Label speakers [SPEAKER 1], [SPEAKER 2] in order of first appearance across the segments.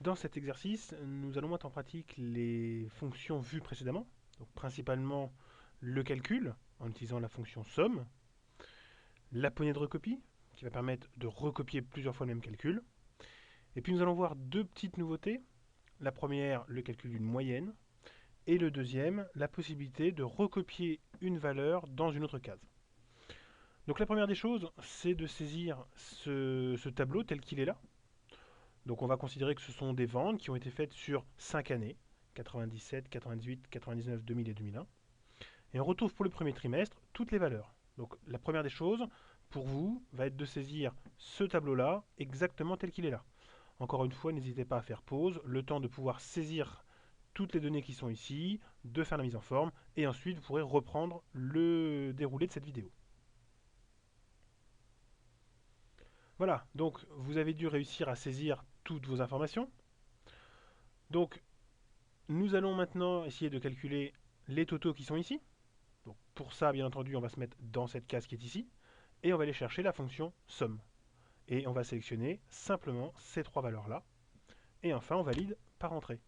[SPEAKER 1] Dans cet exercice, nous allons mettre en pratique les fonctions vues précédemment, donc principalement le calcul en utilisant la fonction somme, la poignée de recopie qui va permettre de recopier plusieurs fois le même calcul, et puis nous allons voir deux petites nouveautés. La première, le calcul d'une moyenne, et le deuxième, la possibilité de recopier une valeur dans une autre case. Donc la première des choses, c'est de saisir ce tableau tel qu'il est là. Donc on va considérer que ce sont des ventes qui ont été faites sur 5 années, 97, 98, 99, 2000 et 2001. Et on retrouve pour le premier trimestre toutes les valeurs. Donc la première des choses, pour vous, va être de saisir ce tableau-là exactement tel qu'il est là. Encore une fois, n'hésitez pas à faire pause, le temps de pouvoir saisir toutes les données qui sont ici, de faire la mise en forme, et ensuite vous pourrez reprendre le déroulé de cette vidéo. Voilà, donc vous avez dû réussir à saisir toutes vos informations. Donc nous allons maintenant essayer de calculer les totaux qui sont ici. Donc pour ça, bien entendu, on va se mettre dans cette case qui est ici, et on va aller chercher la fonction somme. Et on va sélectionner simplement ces trois valeurs-là. Et enfin, on valide par entrée.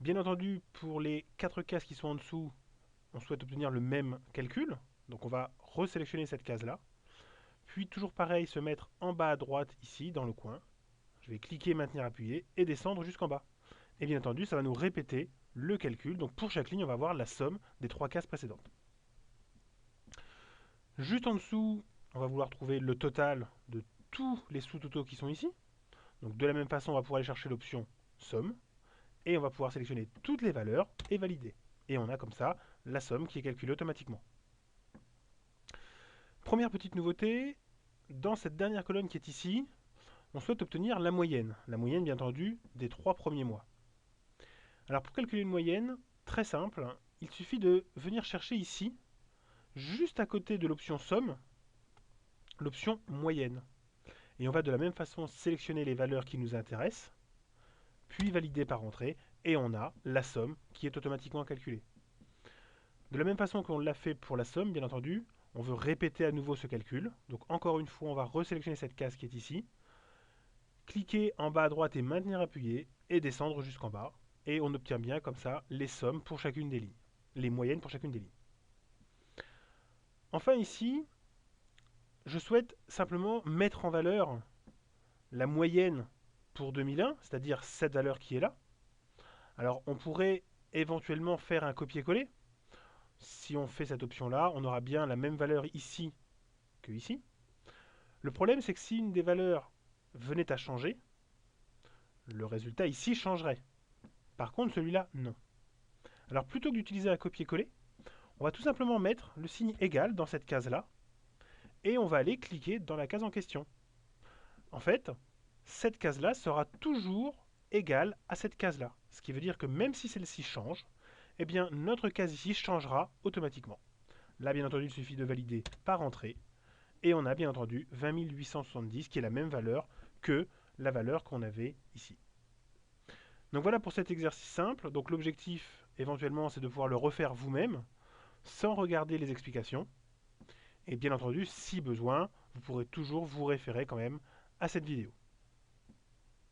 [SPEAKER 1] Bien entendu, pour les quatre cases qui sont en dessous, on souhaite obtenir le même calcul. Donc on va resélectionner cette case-là. Puis toujours pareil, se mettre en bas à droite ici, dans le coin. Je vais cliquer, maintenir, appuyer et descendre jusqu'en bas. Et bien entendu, ça va nous répéter le calcul. Donc pour chaque ligne, on va voir la somme des trois cases précédentes. Juste en dessous, on va vouloir trouver le total de tous les sous-totaux qui sont ici. Donc de la même façon, on va pouvoir aller chercher l'option somme. Et on va pouvoir sélectionner toutes les valeurs et valider. Et on a comme ça la somme qui est calculée automatiquement. Première petite nouveauté, dans cette dernière colonne qui est ici, on souhaite obtenir la moyenne. La moyenne, bien entendu, des 3 premiers mois. Alors pour calculer une moyenne, très simple, il suffit de venir chercher ici, juste à côté de l'option somme, l'option moyenne. Et on va de la même façon sélectionner les valeurs qui nous intéressent, puis valider par entrée, et on a la somme qui est automatiquement calculée. De la même façon qu'on l'a fait pour la somme, bien entendu, on veut répéter à nouveau ce calcul. Donc encore une fois, on va resélectionner cette case qui est ici, cliquer en bas à droite et maintenir appuyé, et descendre jusqu'en bas. Et on obtient bien comme ça les sommes pour chacune des lignes, les moyennes pour chacune des lignes. Enfin ici, je souhaite simplement mettre en valeur la moyenne pour 2001, c'est-à-dire cette valeur qui est là. Alors on pourrait éventuellement faire un copier-coller. Si on fait cette option-là, on aura bien la même valeur ici que ici. Le problème, c'est que si une des valeurs venait à changer, le résultat ici changerait. Par contre, celui-là, non. Alors plutôt que d'utiliser un copier-coller, on va tout simplement mettre le signe égal dans cette case-là, et on va aller cliquer dans la case en question. En fait, cette case-là sera toujours égale à cette case-là. Ce qui veut dire que même si celle-ci change, eh bien notre case ici changera automatiquement. Là, bien entendu, il suffit de valider par entrée, et on a bien entendu 20 870 qui est la même valeur que la valeur qu'on avait ici. Donc voilà pour cet exercice simple. Donc l'objectif éventuellement c'est de pouvoir le refaire vous-même sans regarder les explications. Et bien entendu, si besoin, vous pourrez toujours vous référer quand même à cette vidéo.